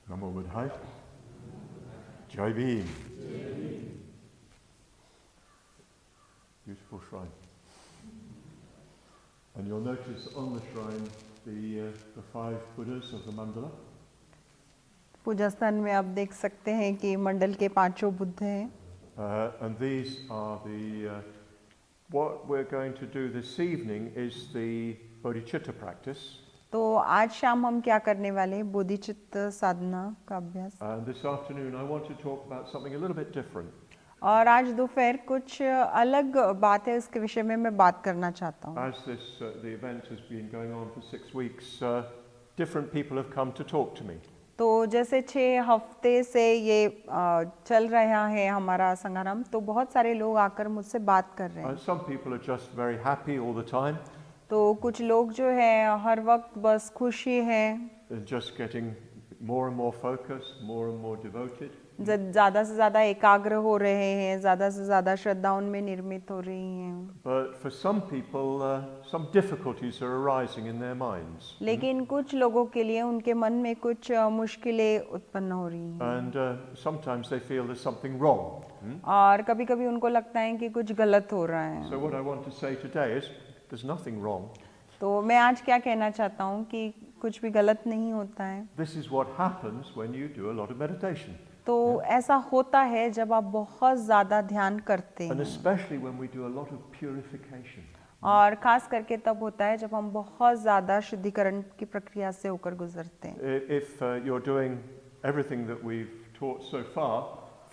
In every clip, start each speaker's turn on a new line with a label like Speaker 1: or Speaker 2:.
Speaker 1: Namo Buddhaya. Jai Bhim. Beautiful shrine. And you'll notice on the shrine the 5 Buddhas of the mandala.
Speaker 2: पूजा स्थान में आप देख सकते हैं कि मंडल के 5 बुद्ध हैं.
Speaker 1: And these are what we're going to do this evening is the bodhicitta practice.
Speaker 2: तो आज शाम हम क्या करने वाले हैं? बोधिचित्त साधना का अभ्यास.
Speaker 1: And this afternoon I want to talk about something a little bit different.
Speaker 2: और आज दोपहर कुछ अलग बात है, उसके विषय में मैं बात करना चाहता हूँ.
Speaker 1: As the event has been going on for 6 weeks, different people have come to talk to me.
Speaker 2: तो जैसे 6 हफ्ते से ये चल रहा है हमारा संगम, तो बहुत सारे लोग आकर मुझसे बात कर रहे हैं.
Speaker 1: Some people are just very happy all the time.
Speaker 2: तो कुछ लोग जो है हर वक्त बस खुशी हैं.
Speaker 1: Just getting more and more focused, more and more devoted.
Speaker 2: ज़्यादा से ज़्यादा एकाग्र हो रहे हैं, ज़्यादा से ज़्यादा श्रद्धा उनमें निर्मित हो रही हैं.
Speaker 1: But for some people, some difficulties are arising in their minds.
Speaker 2: लेकिन कुछ लोगों के लिए उनके मन में कुछ मुश्किलें उत्पन्न हो रही हैं.
Speaker 1: And sometimes they feel there's something wrong.
Speaker 2: और कभी-कभी उनको लगता है कि कुछ गलत हो रहा है.
Speaker 1: So what I want to say today is there's nothing wrong.
Speaker 2: तो मैं आज क्या कहना चाहता हूँ कि कुछ भी गलत नहीं होता है.
Speaker 1: This is what happens when you do a lot of meditation.
Speaker 2: तो ऐसा होता है जब आप बहुत ज़्यादा ध्यान करते
Speaker 1: And
Speaker 2: हैं.
Speaker 1: especially when we do a lot of purification.
Speaker 2: और खास करके तब होता है जब हम बहुत ज़्यादा शुद्धिकरण की प्रक्रिया से होकर गुजरते हैं.
Speaker 1: If you're doing everything that we've taught so far,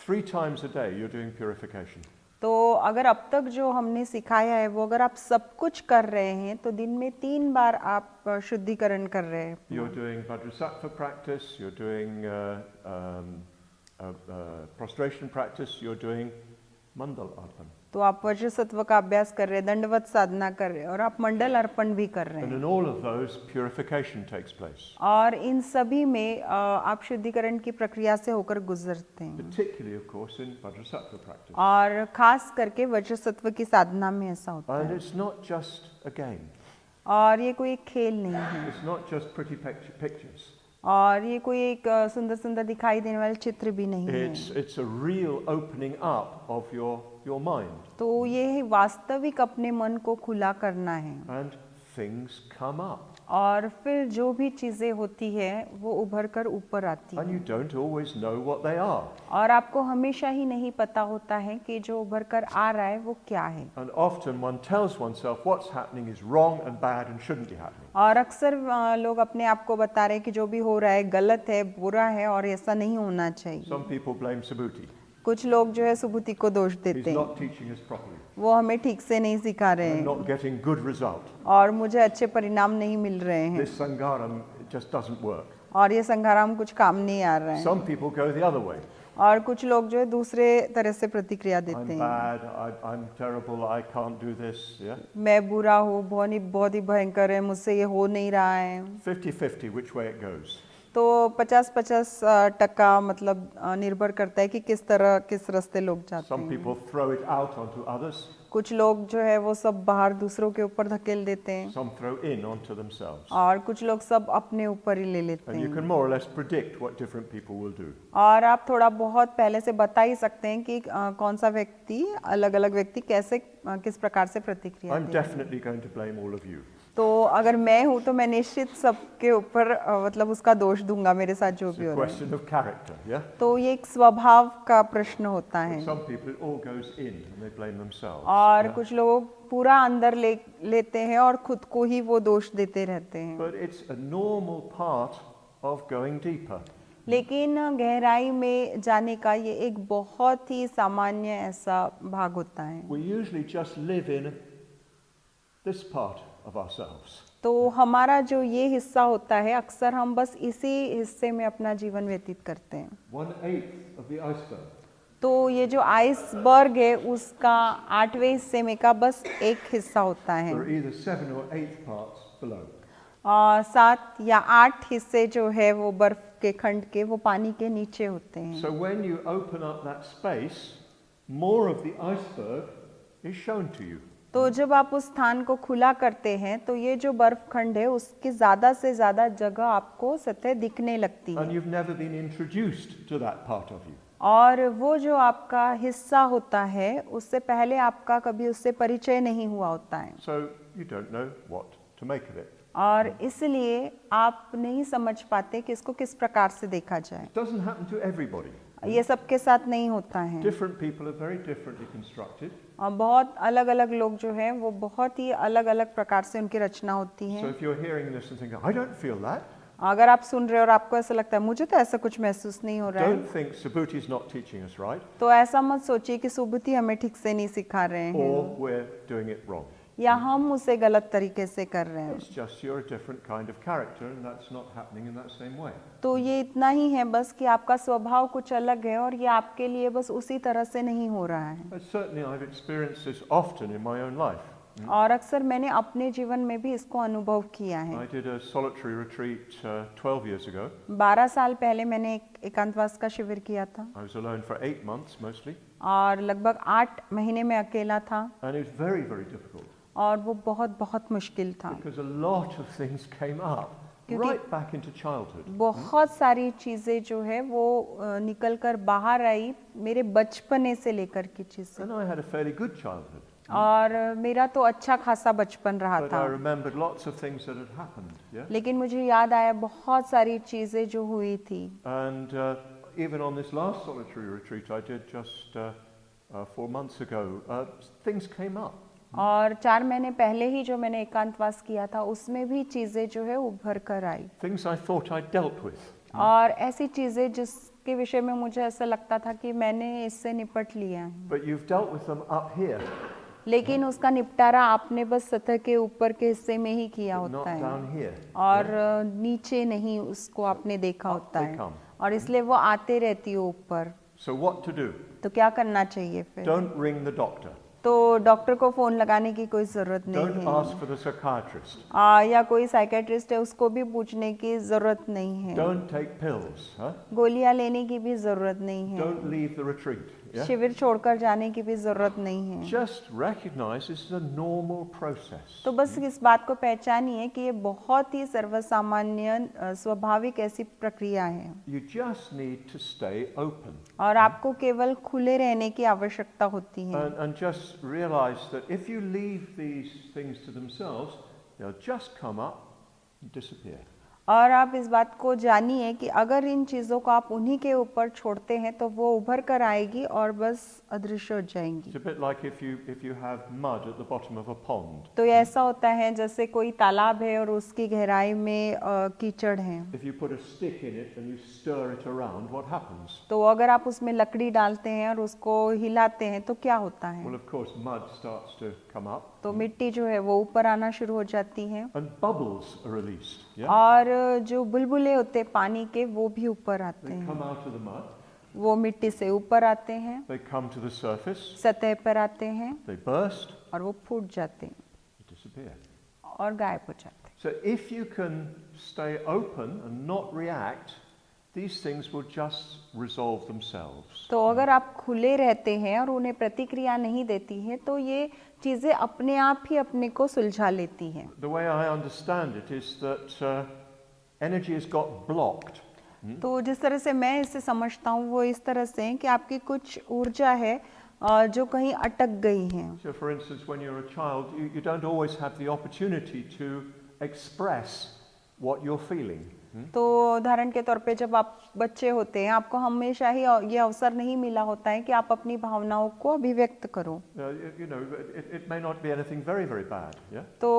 Speaker 1: 3 times a day you're doing purification.
Speaker 2: तो अगर अब तक जो हमने सिखाया है वो अगर आप सब कुछ कर रहे हैं तो दिन में 3 बार आप शुद्धिकरण कर रहे हैं.
Speaker 1: You're doing Vajrasattva practice, you're doing prostration practice, you're doing Mandal Arpan.
Speaker 2: तो आप वज्रसत्व का अभ्यास कर रहे हैं, दंडवत साधना कर रहे हैं और आप मंडल अर्पण भी कर रहे
Speaker 1: And
Speaker 2: हैं.
Speaker 1: in all of those, purification takes place.
Speaker 2: और इन सभी में आप शुद्धिकरण की प्रक्रिया से होकर गुजरते हैं.
Speaker 1: Particularly, of course, in Vajrasattva practice.
Speaker 2: और खास करके वज्रसत्व की साधना में ऐसा होता
Speaker 1: And
Speaker 2: है.
Speaker 1: it's not just a game.
Speaker 2: और ये कोई एक खेल नहीं है.
Speaker 1: It's not just pretty pictures.
Speaker 2: और ये कोई एक सुंदर सुंदर दिखाई देने वाले चित्र भी नहीं है.
Speaker 1: It's a real opening up of your mind.
Speaker 2: तो ये वास्तविक अपने मन को खुला करना है.
Speaker 1: And things come up.
Speaker 2: और फिर जो भी चीजें होती है वो उभर कर ऊपर आती
Speaker 1: And
Speaker 2: है.
Speaker 1: you don't always know what they are.
Speaker 2: और आपको हमेशा ही नहीं पता होता है कि जो उभर कर आ रहा है वो क्या है.
Speaker 1: And often one tells oneself what's happening is wrong and bad and shouldn't be happening.
Speaker 2: और अक्सर लोग अपने आप को बता रहे हैं कि जो भी हो रहा है गलत है, बुरा है और ऐसा नहीं होना चाहिए.
Speaker 1: Some people blame Subhuti.
Speaker 2: कुछ लोग जो है सुबुद्धि को दोष
Speaker 1: He's
Speaker 2: देते हैं.
Speaker 1: not teaching us properly.
Speaker 2: वो हमें ठीक से नहीं सिखा रहे
Speaker 1: I'm
Speaker 2: हैं
Speaker 1: not getting good result.
Speaker 2: और मुझे अच्छे परिणाम नहीं मिल रहे हैं.
Speaker 1: This Sangharam just doesn't work.
Speaker 2: और ये संघाराम कुछ काम नहीं आ रहा है.
Speaker 1: Some people go the other way.
Speaker 2: और कुछ लोग जो है दूसरे तरह से प्रतिक्रिया
Speaker 1: I'm
Speaker 2: देते हैं.
Speaker 1: bad, I'm terrible, I can't do this. Yeah?
Speaker 2: मैं बुरा हूँ, बहुत ही भयंकर है, मुझसे ये हो नहीं रहा है.
Speaker 1: 50-50 which way it goes.
Speaker 2: तो 50-50% मतलब निर्भर करता है कि किस रास्ते लोग जाते
Speaker 1: Some
Speaker 2: हैं.
Speaker 1: people throw it out onto others.
Speaker 2: कुछ लोग जो है वो सब बाहर दूसरों के ऊपर धकेल देते हैं
Speaker 1: Some throw in onto themselves.
Speaker 2: और कुछ लोग सब अपने ऊपर ही ले लेते
Speaker 1: And you
Speaker 2: हैं.
Speaker 1: can more or less predict what different people will do.
Speaker 2: और आप थोड़ा बहुत पहले से बता ही सकते हैं कि कौन सा व्यक्ति, अलग-अलग व्यक्ति कैसे किस प्रकार से प्रतिक्रिया
Speaker 1: I'm
Speaker 2: देते हैं.
Speaker 1: definitely going to blame all of you.
Speaker 2: तो अगर मैं हूँ तो मैं निश्चित सबके ऊपर मतलब उसका दोष दूंगा, मेरे साथ जो
Speaker 1: It's
Speaker 2: भी
Speaker 1: a
Speaker 2: हो रहा है.
Speaker 1: question of character, yeah?
Speaker 2: तो ये एक स्वभाव का प्रश्न होता है.
Speaker 1: Some people it all goes in and they blame themselves.
Speaker 2: और
Speaker 1: yeah?
Speaker 2: कुछ लोग पूरा अंदर लेते हैं और खुद को ही वो दोष देते रहते हैं.
Speaker 1: But it's a normal part of going deeper.
Speaker 2: लेकिन गहराई में जाने का ये एक बहुत ही सामान्य ऐसा भाग होता है.
Speaker 1: We usually just live in this part of ourselves.
Speaker 2: तो हमारा जो ये हिस्सा होता है अक्सर हम बस इसी हिस्से में अपना जीवन व्यतीत करते हैं.
Speaker 1: 1/8 of the iceberg.
Speaker 2: तो ये जो आइसबर्ग है उसका 8वें हिस्से में का बस एक हिस्सा होता है.
Speaker 1: There are either 7 or 8 parts below.
Speaker 2: 7 या 8 हिस्से जो है वो बर्फ के खंड के वो पानी के नीचे होते हैं.
Speaker 1: So when you open up that space, more of the iceberg is shown to you.
Speaker 2: तो जब आप उस स्थान को खुला करते हैं तो ये जो बर्फ खंड है उसकी ज्यादा से ज्यादा जगह आपको सतह दिखने लगती
Speaker 1: And
Speaker 2: है
Speaker 1: you've never been introduced to that part of you.
Speaker 2: और वो जो आपका हिस्सा होता है उससे पहले आपका कभी उससे परिचय नहीं हुआ होता है
Speaker 1: So you don't know what to make of it.
Speaker 2: और इसलिए आप नहीं समझ पाते कि इसको किस प्रकार से देखा जाए
Speaker 1: It doesn't happen to everybody.
Speaker 2: ये सबके साथ नहीं होता है
Speaker 1: Different people are very differently constructed.
Speaker 2: और बहुत अलग अलग लोग जो हैं वो बहुत ही अलग अलग प्रकार से उनकी रचना होती
Speaker 1: So
Speaker 2: है
Speaker 1: if you're hearing this and thinking, I don't feel that,
Speaker 2: अगर आप सुन रहे हो और आपको ऐसा लगता है मुझे तो ऐसा कुछ महसूस नहीं हो रहा है
Speaker 1: don't think Subuti's not teaching us right,
Speaker 2: तो ऐसा मत सोचिए कि सुबुति हमें ठीक से नहीं सिखा रहे
Speaker 1: or
Speaker 2: हैं
Speaker 1: we're doing it wrong.
Speaker 2: या हम उसे गलत तरीके से कर रहे हैं
Speaker 1: It's just you're a different kind of character, and that's not happening in that same way.
Speaker 2: तो ये इतना ही है बस कि आपका स्वभाव कुछ अलग है और ये आपके लिए बस उसी तरह से नहीं हो रहा है
Speaker 1: But certainly, I've experienced this often in my own life.
Speaker 2: और अक्सर मैंने अपने जीवन में भी इसको अनुभव किया है
Speaker 1: I did a solitary retreat 12 years ago.
Speaker 2: 12 साल पहले मैंने एक एकांतवास का शिविर किया था
Speaker 1: I was alone for 8 months mostly,
Speaker 2: और लगभग 8 महीने में अकेला था
Speaker 1: and it was very, very difficult
Speaker 2: और वो बहुत बहुत मुश्किल था
Speaker 1: because a lot of things came up
Speaker 2: क्योंकि-
Speaker 1: right back into childhood.
Speaker 2: बहुत सारी चीजें जो है वो निकल कर बाहर आई मेरे बचपने से लेकर की चीजें
Speaker 1: And I had a fairly good childhood,
Speaker 2: और मेरा तो अच्छा खासा बचपन रहा
Speaker 1: but I
Speaker 2: था
Speaker 1: remembered lots of things that had happened. Yeah,
Speaker 2: लेकिन मुझे याद आया बहुत सारी चीजें जो हुई थी
Speaker 1: and even on this last solitary retreat I did just 4 months ago, things came up.
Speaker 2: और 4 महीने पहले ही जो मैंने एकांतवास किया था उसमें भी चीजें जो है उभर कर आई
Speaker 1: Things I thought I'd dealt with.
Speaker 2: और ऐसी चीजें जिसके विषय में मुझे ऐसा लगता था कि मैंने इससे निपट लिया है
Speaker 1: But you've dealt with them up here,
Speaker 2: लेकिन उसका निपटारा आपने बस सतह के ऊपर के हिस्से में ही किया
Speaker 1: but not
Speaker 2: होता है
Speaker 1: down here.
Speaker 2: और नीचे नहीं उसको आपने देखा होता
Speaker 1: they
Speaker 2: है
Speaker 1: come.
Speaker 2: और इसलिए वो आते रहती है ऊपर
Speaker 1: So what to do?
Speaker 2: तो क्या करना चाहिए फिर
Speaker 1: Don't ring the doctor.
Speaker 2: तो डॉक्टर को फोन लगाने की कोई जरूरत नहीं
Speaker 1: Don't
Speaker 2: है
Speaker 1: ask for the psychiatrist.
Speaker 2: या कोई साइकेट्रिस्ट है उसको भी पूछने की जरूरत नहीं है
Speaker 1: Don't take pills. Huh?
Speaker 2: गोलियां लेने की भी जरूरत नहीं है
Speaker 1: Don't leave the retreat. Yeah?
Speaker 2: शिविर छोड़कर जाने की भी जरूरत नहीं है
Speaker 1: Just recognize this is a normal process.
Speaker 2: तो बस इस बात को पहचानिए कि ये बहुत ही सर्वसामान्य स्वाभाविक ऐसी प्रक्रिया है
Speaker 1: You just need to stay open
Speaker 2: और आपको केवल खुले रहने की आवश्यकता होती है
Speaker 1: and just realize that if you leave these things to themselves, they'll just come up and disappear.
Speaker 2: और आप इस बात को जानिए कि अगर इन चीज़ों को आप उन्हीं के ऊपर छोड़ते हैं तो वो उभर कर आएगी और बस अदृश्य हो जाएंगी
Speaker 1: It's a bit like if you have mud at the bottom of a pond.
Speaker 2: तो ये ऐसा होता है जैसे कोई तालाब है और उसकी गहराई में कीचड़ है
Speaker 1: If you put a stick in it and you stir it around, what happens?
Speaker 2: तो अगर आप उसमें लकड़ी डालते हैं और उसको हिलाते हैं तो क्या होता है
Speaker 1: Well, of course, mud starts to come up
Speaker 2: तो मिट्टी जो है वो ऊपर आना शुरू हो जाती है
Speaker 1: and bubbles are released. Yeah?
Speaker 2: और जो बुलबुले होते हैं पानी के वो भी ऊपर आते
Speaker 1: They
Speaker 2: हैं
Speaker 1: come out of the mud,
Speaker 2: वो मिट्टी से ऊपर आते हैं
Speaker 1: they come to the surface,
Speaker 2: सतह पर आते हैं
Speaker 1: they burst,
Speaker 2: और वो फूट जाते हैं
Speaker 1: they disappear.
Speaker 2: और गायब हो जाते हैं
Speaker 1: So if you can stay open and not react, these things will just resolve themselves.
Speaker 2: तो अगर आप खुले रहते हैं और उन्हें प्रतिक्रिया नहीं देती है तो ये चीजें अपने आप ही अपने को सुलझा लेती हैं
Speaker 1: The way I understand it is that energy has got blocked.
Speaker 2: तो जिस तरह से मैं इसे समझता हूँ वो इस तरह से है कि आपकी कुछ ऊर्जा है जो कहीं अटक गई है
Speaker 1: So for instance, when you're a child, you don't always have the opportunity to express what you're feeling.
Speaker 2: तो उदाहरण के तौर पे जब आप बच्चे होते हैं आपको हमेशा ही ये अवसर नहीं मिला होता है कि आप अपनी भावनाओं को अभिव्यक्त करो
Speaker 1: You know, it may not be anything very, very bad. Yeah.
Speaker 2: तो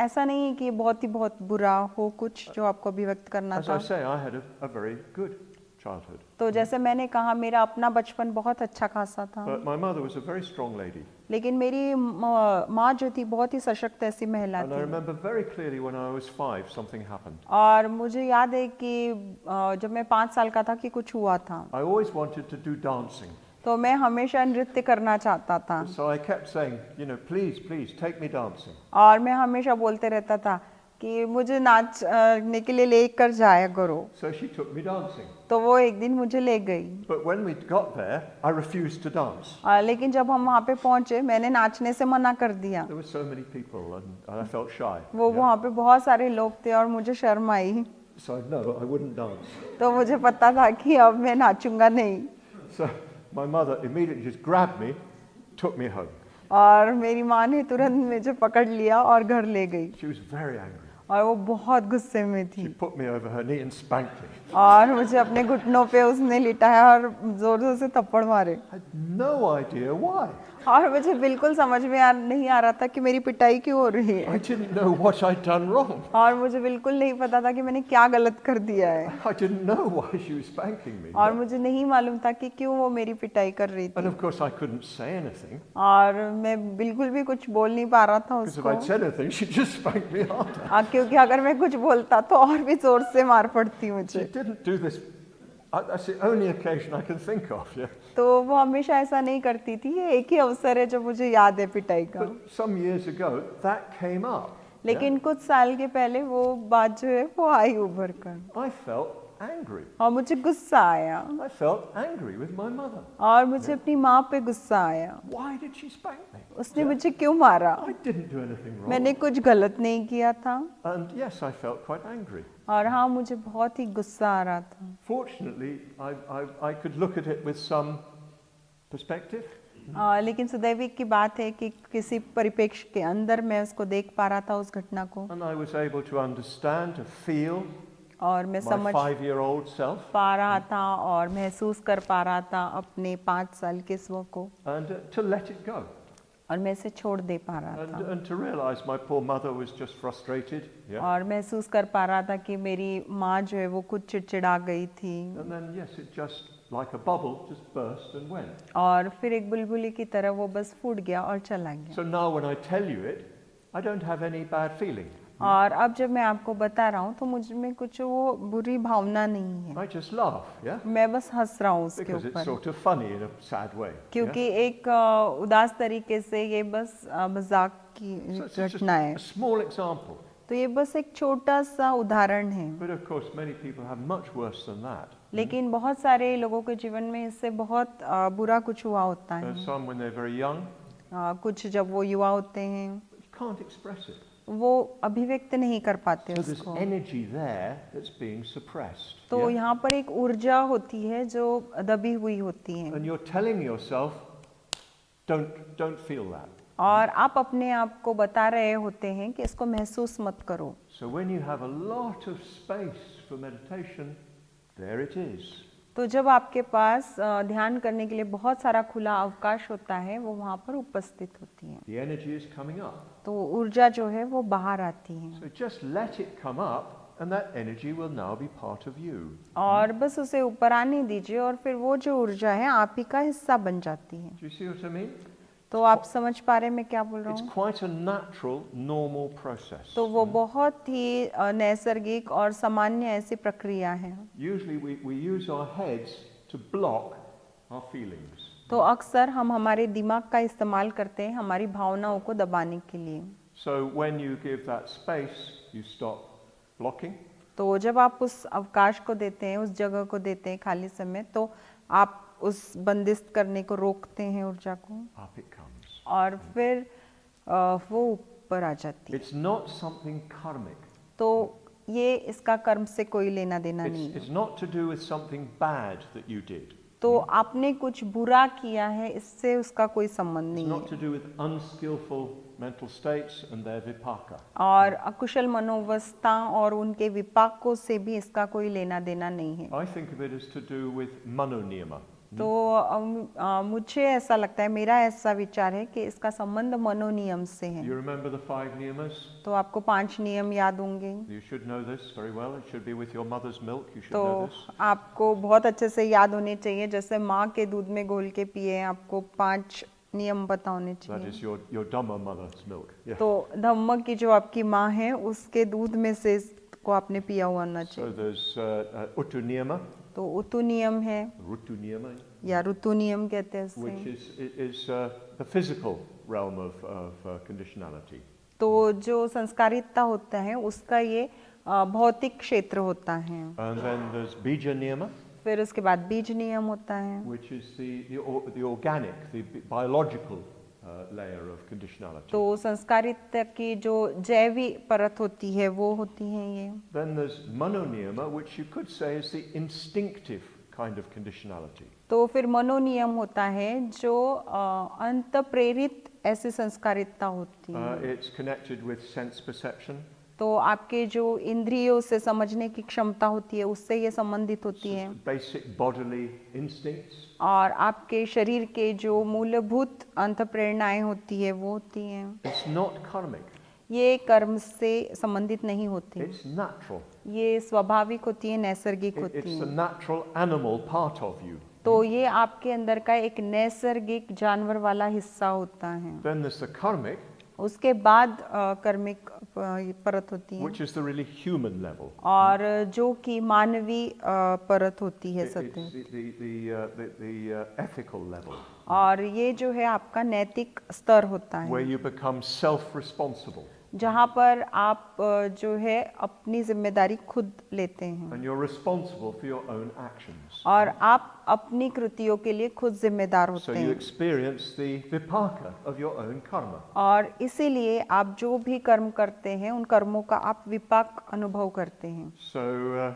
Speaker 2: ऐसा नहीं है कि बहुत बुरा हो कुछ जो आपको अभिव्यक्त करना
Speaker 1: As
Speaker 2: था
Speaker 1: I say, I had a very good childhood.
Speaker 2: तो जैसे मैंने कहा मेरा अपना बचपन बहुत अच्छा खासा था
Speaker 1: But my mother was a very strong lady.
Speaker 2: लेकिन मेरी माँ जो थी बहुत ही सशक्त ऐसी महिला
Speaker 1: And I
Speaker 2: थी
Speaker 1: remember very clearly when I was 5, something happened.
Speaker 2: और मुझे याद है कि जब मैं 5 साल का था कि कुछ हुआ था
Speaker 1: I always wanted to do dancing.
Speaker 2: तो मैं हमेशा नृत्य करना चाहता था
Speaker 1: So I kept saying, you know, please, please, take me dancing.
Speaker 2: और मैं हमेशा बोलते रहता था कि मुझे नाचने के लिए लेकर जाया करो।
Speaker 1: So she took me dancing.
Speaker 2: तो वो एक दिन मुझे ले गई।
Speaker 1: But when we got there, I refused to dance.
Speaker 2: लेकिन जब हम वहाँ पे पहुँचे मैंने नाचने से मना कर दिया।
Speaker 1: There were so many people and I felt shy.
Speaker 2: वो
Speaker 1: yeah.
Speaker 2: वहाँ पे बहुत सारे लोग थे और मुझे शर्म आई।
Speaker 1: So no, I wouldn't dance.
Speaker 2: तो मुझे पता था कि अब मैं नाचूंगा नहीं।
Speaker 1: So my mother immediately just grabbed me, took me home.
Speaker 2: और मेरी माँ ने तुरंत मुझे पकड़ लिया और घर ले गई।
Speaker 1: She was very angry.
Speaker 2: और वो बहुत गुस्से में थी।
Speaker 1: She put me over her knee and spanked me.
Speaker 2: और मुझे अपने घुटनों पे उसने लिटाया और जोर जोर से थप्पड़ मारे।
Speaker 1: I had no idea why.
Speaker 2: और मुझे बिल्कुल समझ में नहीं आ रहा था कि मेरी पिटाई क्यों हो रही है।
Speaker 1: I didn't know what I'd done wrong.
Speaker 2: और मुझे बिल्कुल नहीं पता था कि मैंने क्या गलत कर दिया है।
Speaker 1: I didn't know why she was spanking me.
Speaker 2: और मुझे नहीं मालूम था कि क्यों वो मेरी पिटाई कर रही
Speaker 1: And
Speaker 2: थी।
Speaker 1: of course I couldn't say anything.
Speaker 2: और मैं बिल्कुल भी कुछ बोल नहीं पा रहा था
Speaker 1: Because if
Speaker 2: उसको।
Speaker 1: I'd said anything, she'd just spank me harder.
Speaker 2: क्योंकि अगर मैं कुछ बोलता तो और भी जोर से मार पड़ती
Speaker 1: She
Speaker 2: मुझे।
Speaker 1: didn't do this. That's the only occasion I can think of. Yeah.
Speaker 2: तो वो हमेशा ऐसा नहीं करती थी। ये एक ही अवसर है जब मुझे याद है पिटाई का।
Speaker 1: But some years ago, that came up.
Speaker 2: लेकिन कुछ साल के पहले वो बात जो है वो आई उभर कर।
Speaker 1: I felt angry.
Speaker 2: और मुझे गुस्सा आया।
Speaker 1: I felt angry with my mother.
Speaker 2: और मुझे अपनी माँ पे गुस्सा आया।
Speaker 1: Why did she spank me?
Speaker 2: उसने मुझे क्यों मारा?
Speaker 1: I didn't do anything wrong.
Speaker 2: मैंने कुछ गलत नहीं किया था।
Speaker 1: And yes, I felt quite angry.
Speaker 2: और हाँ, मुझे बहुत ही गुस्सा आ रहा था।
Speaker 1: Fortunately, I could look at it with some perspective.
Speaker 2: लेकिन सुदैविक की बात है कि किसी परिप्रेक्ष्य के अंदर मैं उसको देख पा रहा था उस घटना को।
Speaker 1: And I was able to understand, to feel
Speaker 2: और मैं
Speaker 1: my
Speaker 2: समझ
Speaker 1: 5-year-old self
Speaker 2: पा रहा था और महसूस कर पा रहा था अपने 5 साल के स्व को।
Speaker 1: and to let it go.
Speaker 2: और मैं इसे छोड़ दे पा रहा था।
Speaker 1: And to realize my poor mother was just frustrated. Yeah.
Speaker 2: और महसूस कर पा रहा था कि मेरी माँ जो है वो खुद चिड़चिड़ा गई थी।
Speaker 1: And then yes, it just like a bubble just burst and went.
Speaker 2: और फिर एक बुलबुली की तरह वो बस फूट गया और चला गया।
Speaker 1: So now when I tell you it, I don't have any bad feeling.
Speaker 2: और अब जब मैं आपको बता रहा हूँ तो मुझ में कुछ वो बुरी भावना नहीं है।
Speaker 1: I just laugh, yeah?
Speaker 2: मैं बस हंस रहा हूँ उसके
Speaker 1: Because it's
Speaker 2: ऊपर।
Speaker 1: sort of funny in a sad way.
Speaker 2: क्योंकि एक उदास तरीके से ये बस मजाक की
Speaker 1: So it's just
Speaker 2: घटना है।
Speaker 1: a small example.
Speaker 2: तो ये बस एक छोटा सा उदाहरण है।
Speaker 1: But of course, many people have much worse than that.
Speaker 2: लेकिन बहुत सारे लोगों के जीवन में इससे बहुत बुरा कुछ हुआ होता है।
Speaker 1: Some when they're very young,
Speaker 2: कुछ जब वो युवा होते हैं
Speaker 1: you can't express it.
Speaker 2: वो अभिव्यक्त नहीं कर पाते
Speaker 1: So there's
Speaker 2: उसको।
Speaker 1: energy there that's being suppressed.
Speaker 2: तो
Speaker 1: yeah?
Speaker 2: यहाँ पर एक ऊर्जा होती है जो दबी हुई होती है।
Speaker 1: And you're telling yourself, don't feel that.
Speaker 2: और आप अपने आप को बता रहे होते हैं कि इसको महसूस मत करो।
Speaker 1: So when you have a lot of space for meditation, there it is.
Speaker 2: तो जब आपके पास ध्यान करने के लिए बहुत सारा खुला अवकाश होता है वो वहाँ पर उपस्थित होती है।
Speaker 1: The energy is coming up.
Speaker 2: तो ऊर्जा जो है वो बाहर आती है।
Speaker 1: So just let it come up and that energy will now be part of you.
Speaker 2: और बस उसे ऊपर आने दीजिए और फिर वो जो ऊर्जा है आप ही का हिस्सा बन जाती है।
Speaker 1: Do you see what I mean?
Speaker 2: तो आप समझ पा रहे हैं मैं क्या बोल रहा
Speaker 1: It's
Speaker 2: हूँ?
Speaker 1: quite a natural, normal process.
Speaker 2: तो वो बहुत ही नैसर्गिक और सामान्य ऐसी प्रक्रिया है।
Speaker 1: Usually we use our heads to block our feelings.
Speaker 2: तो अक्सर हम हमारे दिमाग का इस्तेमाल करते हैं हमारी भावनाओं को दबाने के लिए।
Speaker 1: So when you give that space, you stop blocking.
Speaker 2: तो जब आप उस अवकाश को देते हैं, उस जगह को देते हैं खाली समय, तो आप उस बंदिश करने को रोकते हैं ऊर्जा को।
Speaker 1: Up it comes.
Speaker 2: और फिर वो ऊपर आ जाती है।
Speaker 1: It's not something karmic.
Speaker 2: तो ये इसका कर्म से कोई लेना देना नहीं है।
Speaker 1: It's not to do with something bad that you did.
Speaker 2: तो आपने कुछ बुरा किया है इससे उसका कोई संबंध
Speaker 1: It's
Speaker 2: नहीं
Speaker 1: not to
Speaker 2: है।
Speaker 1: do with unskillful mental states and their vipaka.
Speaker 2: और अकुशल मनोवस्था और उनके विपाकों से भी इसका कोई लेना देना नहीं है।
Speaker 1: I think of it as to do with manoniyama.
Speaker 2: तो मुझे ऐसा लगता है, मेरा ऐसा विचार है कि इसका संबंध मनोनियम से है।
Speaker 1: You remember the 5 niyamas?
Speaker 2: तो आपको 5 नियम याद होंगे।
Speaker 1: You should know this very well. It should be with your mother's milk. You should
Speaker 2: तो
Speaker 1: know this.
Speaker 2: आपको बहुत अच्छे से याद होने चाहिए, जैसे माँ के दूध में घोल के पिए। आपको 5 नियम पता होने
Speaker 1: That
Speaker 2: चाहिए।
Speaker 1: is your Dhamma mother's milk. Yeah.
Speaker 2: तो धम्म की जो आपकी माँ है उसके दूध में से इसको आपने पिया हुआ होना
Speaker 1: So
Speaker 2: चाहिए।
Speaker 1: there's Uttu niyama,
Speaker 2: तो उतु नियम है
Speaker 1: Rutu niyama,
Speaker 2: या ऋतु नियम कहते हैं
Speaker 1: which
Speaker 2: उसे।
Speaker 1: is the physical realm of conditionality.
Speaker 2: तो जो संस्कारितता होता है उसका ये भौतिक क्षेत्र होता है।
Speaker 1: And then there's bija niyama,
Speaker 2: फिर उसके बाद बीज नियम होता है,
Speaker 1: which is the organic, the biological layer of conditionality.
Speaker 2: तो संस्कारितता की जो जैवी परत होती है वो होती है ये।
Speaker 1: Then there's manoniyama, which you could say is the instinctive kind of conditionality.
Speaker 2: तो फिर मनोनियम होता है जो अंत प्रेरित ऐसी संस्कारितता होती है।
Speaker 1: It's connected with sense perception,
Speaker 2: तो आपके जो इंद्रियों से समझने की क्षमता होती है उससे ये संबंधित होती है,
Speaker 1: basic bodily instincts.
Speaker 2: और आपके शरीर के जो मूलभूत अंत प्रेरणाएं होती है वो होती हैं।
Speaker 1: It's not karmic,
Speaker 2: ये कर्म से संबंधित नहीं होती,
Speaker 1: it's natural.
Speaker 2: ये स्वाभाविक होती है, नैसर्गिक होती
Speaker 1: It's the
Speaker 2: है।
Speaker 1: natural animal part of you.
Speaker 2: तो ये आपके अंदर का एक नैसर्गिक जानवर वाला हिस्सा होता है।
Speaker 1: Then there's the karmic,
Speaker 2: उसके बाद कर्मिक परत होती है,
Speaker 1: which is the really human level.
Speaker 2: और जो कि मानवीय परत होती है
Speaker 1: It's
Speaker 2: सत्य,
Speaker 1: the ethical level,
Speaker 2: और ये जो है आपका नैतिक स्तर होता
Speaker 1: where
Speaker 2: है,
Speaker 1: you become self-responsible
Speaker 2: जहाँ पर आप जो है अपनी जिम्मेदारी खुद लेते हैं
Speaker 1: and you're responsible for your own actions.
Speaker 2: और आप अपनी कृतियों के लिए खुद जिम्मेदार
Speaker 1: So
Speaker 2: होते
Speaker 1: you
Speaker 2: हैं,
Speaker 1: experience the vipaka of your own karma.
Speaker 2: और इसीलिए आप जो भी कर्म करते हैं उन कर्मों का आप विपाक अनुभव करते हैं।
Speaker 1: So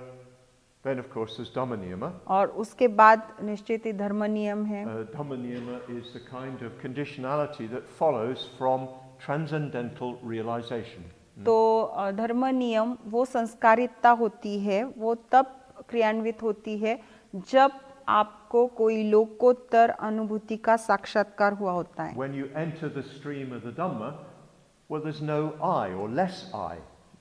Speaker 1: then of course there's dhamma niyama.
Speaker 2: और उसके बाद निश्चित ही धर्म नियम है।
Speaker 1: Dhamma niyama is the kind of conditionality that follows from transcendental realization.
Speaker 2: तो धर्म नियम वो संस्कारितता होती है, वो तब क्रियान्वित होती है जब आपको कोई लोकोत्तर अनुभूति का साक्षात्कार हुआ होता है।
Speaker 1: When you enter the stream of the Dhamma, well, there's no I or less I.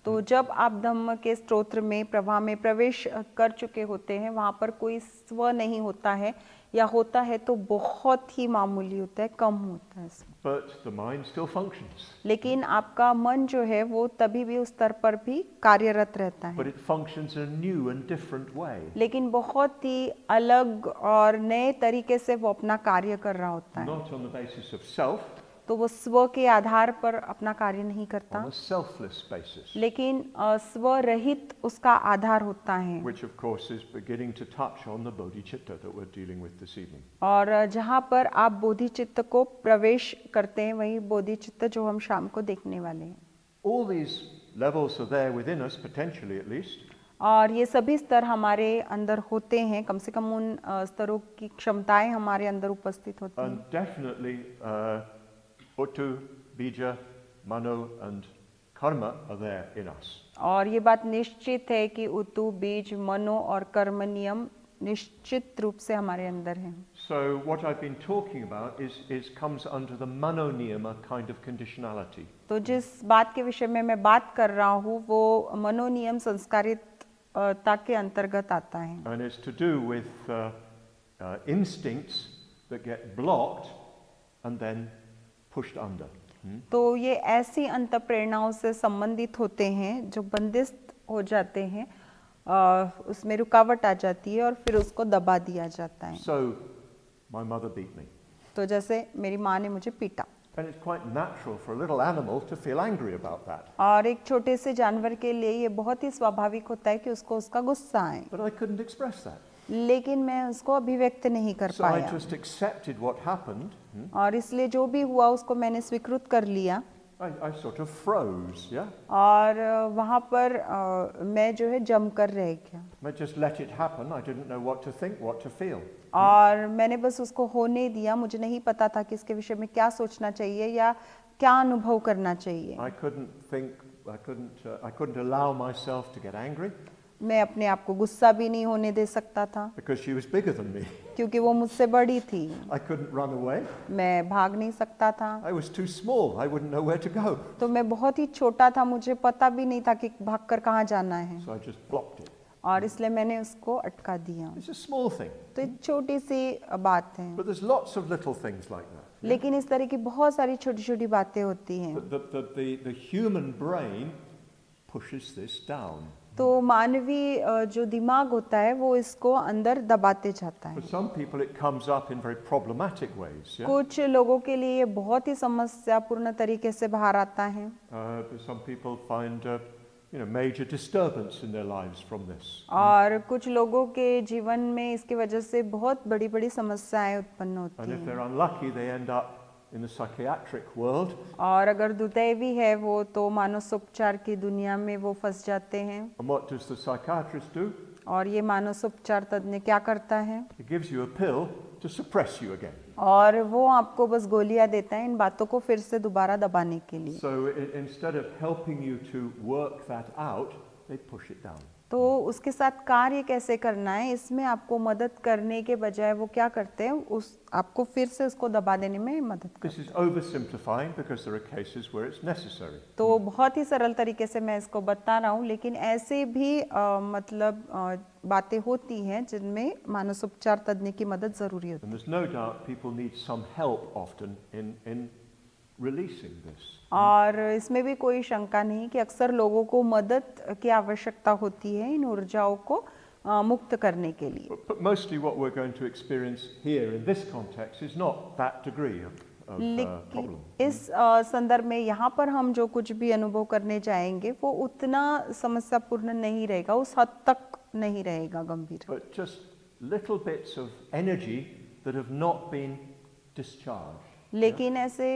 Speaker 2: तो जब आप धम्म के स्तोत्र में प्रवाह में प्रवेश कर चुके होते हैं, वहाँ पर कोई स्व नहीं होता है, या होता है तो बहुत ही मामूली होता है, कम होता है।
Speaker 1: But the mind still functions.
Speaker 2: लेकिन आपका मन जो है वो तभी भी उस स्तर पर भी कार्यरत रहता
Speaker 1: But
Speaker 2: है,
Speaker 1: it functions in a new and different way.
Speaker 2: लेकिन बहुत ही अलग और नए तरीके से वो अपना कार्य कर रहा होता है।
Speaker 1: Not on the basis of self,
Speaker 2: तो वो स्व के आधार पर अपना कार्य नहीं करता,
Speaker 1: on a selfless basis.
Speaker 2: लेकिन स्व रहित उसका आधार होता है।
Speaker 1: Which of course is beginning to touch on the bodhicitta that we're dealing with this evening.
Speaker 2: और जहाँ पर आप बोधिचित्त को प्रवेश करते हैं वही बोधिचित्त जो हम शाम को देखने वाले हैं।
Speaker 1: All these levels are there within us, potentially at least.
Speaker 2: और ये सभी स्तर हमारे अंदर होते हैं, कम से कम उन स्तरों की क्षमताएं हमारे अंदर उपस्थित होती हैं।
Speaker 1: And definitely Uttu, Bija, Mano and Karma are there in us.
Speaker 2: और ये बात निश्चित है कि उतु, बीज, मनो और कर्म नियम निश्चित रूप से हमारे अंदर हैं।
Speaker 1: So what I've been talking about is comes under the Manoniyama kind of conditionality.
Speaker 2: तो जिस बात के विषय में मैं बात कर रहा हूँ वो मनोनियम संस्कारितता के अंतर्गत आता है।
Speaker 1: And it's to do with instincts that get blocked and then pushed under.
Speaker 2: तो ये ऐसी अंत प्रेरणाओं से संबंधित होते हैं जो बंदिस्त हो जाते हैं, उसमें रुकावट आ जाती है और फिर उसको दबा दिया जाता है।
Speaker 1: So my mother beat me.
Speaker 2: तो जैसे मेरी माँ ने मुझे पीटा,
Speaker 1: And it's quite natural for a little animal to feel angry about that.
Speaker 2: और एक छोटे से जानवर के लिए ये बहुत ही स्वाभाविक होता है कि उसको उसका गुस्सा आए,
Speaker 1: But I couldn't express that.
Speaker 2: लेकिन मैं उसको अभिव्यक्त नहीं कर
Speaker 1: So I
Speaker 2: पाया,
Speaker 1: just accepted what happened.
Speaker 2: और इसलिए जो भी हुआ उसको मैंने स्वीकृत कर लिया,
Speaker 1: I sort of froze, yeah?
Speaker 2: और वहाँ पर मैं जो है जम कर रह गया,
Speaker 1: I just let it happen. I didn't know what to think, what to feel.
Speaker 2: और मैंने बस उसको होने दिया। मुझे नहीं पता था कि इसके विषय में क्या सोचना चाहिए या क्या अनुभव करना चाहिए।
Speaker 1: I couldn't allow myself to get angry
Speaker 2: मैं अपने आप को गुस्सा भी नहीं होने दे सकता था
Speaker 1: because she was bigger than me.
Speaker 2: क्योंकि वो मुझसे बड़ी थी।
Speaker 1: I couldn't run away.
Speaker 2: मैं भाग नहीं सकता था,
Speaker 1: I was too small. I wouldn't know where to go.
Speaker 2: तो मैं बहुत ही छोटा था, मुझे पता भी नहीं था कि भागकर कहाँ जाना है,
Speaker 1: So I just blocked it.
Speaker 2: और इसलिए मैंने उसको अटका दिया।
Speaker 1: It's a small thing.
Speaker 2: तो एक छोटी सी बात है,
Speaker 1: But there's lots of little things like that.
Speaker 2: लेकिन इस तरह की बहुत सारी छोटी छोटी बातें होती हैं।
Speaker 1: The human brain pushes this down.
Speaker 2: तो मानवीय जो दिमाग होता है वो इसको अंदर दबाते जाता है।
Speaker 1: For some people, it comes up in very problematic ways. Yeah?
Speaker 2: कुछ लोगों के लिए ये बहुत ही समस्यापूर्ण तरीके से बाहर आता है।
Speaker 1: But some people find major disturbance in their lives from this.
Speaker 2: और कुछ लोगों के जीवन में इसकी वजह से बहुत बड़ी बड़ी समस्याएं उत्पन्न होती
Speaker 1: And if
Speaker 2: हैं।
Speaker 1: they're unlucky, they end up in the psychiatric world.
Speaker 2: और अगर दुर्दैवी है वो तो मानसोपचार की दुनिया में वो फंस जाते हैं।
Speaker 1: And what does the psychiatrist do?
Speaker 2: और ये मानसोपचार तज्ञ क्या करता है?
Speaker 1: He gives you a pill to suppress you again.
Speaker 2: और वो आपको बस गोलियां देता है इन बातों को फिर से दोबारा दबाने के लिए।
Speaker 1: So instead of helping you to work that out, they push it down.
Speaker 2: तो उसके साथ कार्य कैसे करना है इसमें आपको मदद करने के बजाय वो क्या करते हैं, उस आपको फिर से उसको दबा देने में मदद
Speaker 1: This
Speaker 2: करते
Speaker 1: is oversimplifying because there are cases where it's necessary.
Speaker 2: हैं। तो बहुत ही सरल तरीके से मैं इसको बता रहा हूँ, लेकिन ऐसे भी बातें होती हैं जिनमें मानसोपचार तज्ञ की मदद जरूरी होती
Speaker 1: And there's no doubt people need some help often in releasing this.
Speaker 2: है। और इसमें भी कोई शंका नहीं कि अक्सर लोगों को मदद की आवश्यकता होती है इन ऊर्जाओं को मुक्त करने के लिए।
Speaker 1: But mostly what we're going to experience here in this context is not that degree of
Speaker 2: लेकिन
Speaker 1: problem.
Speaker 2: इस संदर्भ में यहाँ पर हम जो कुछ भी अनुभव करने जाएंगे वो उतना समस्यापूर्ण नहीं रहेगा, उस हद तक नहीं रहेगा गंभीर।
Speaker 1: But just little bits of energy that have not been discharged.
Speaker 2: लेकिन ऐसे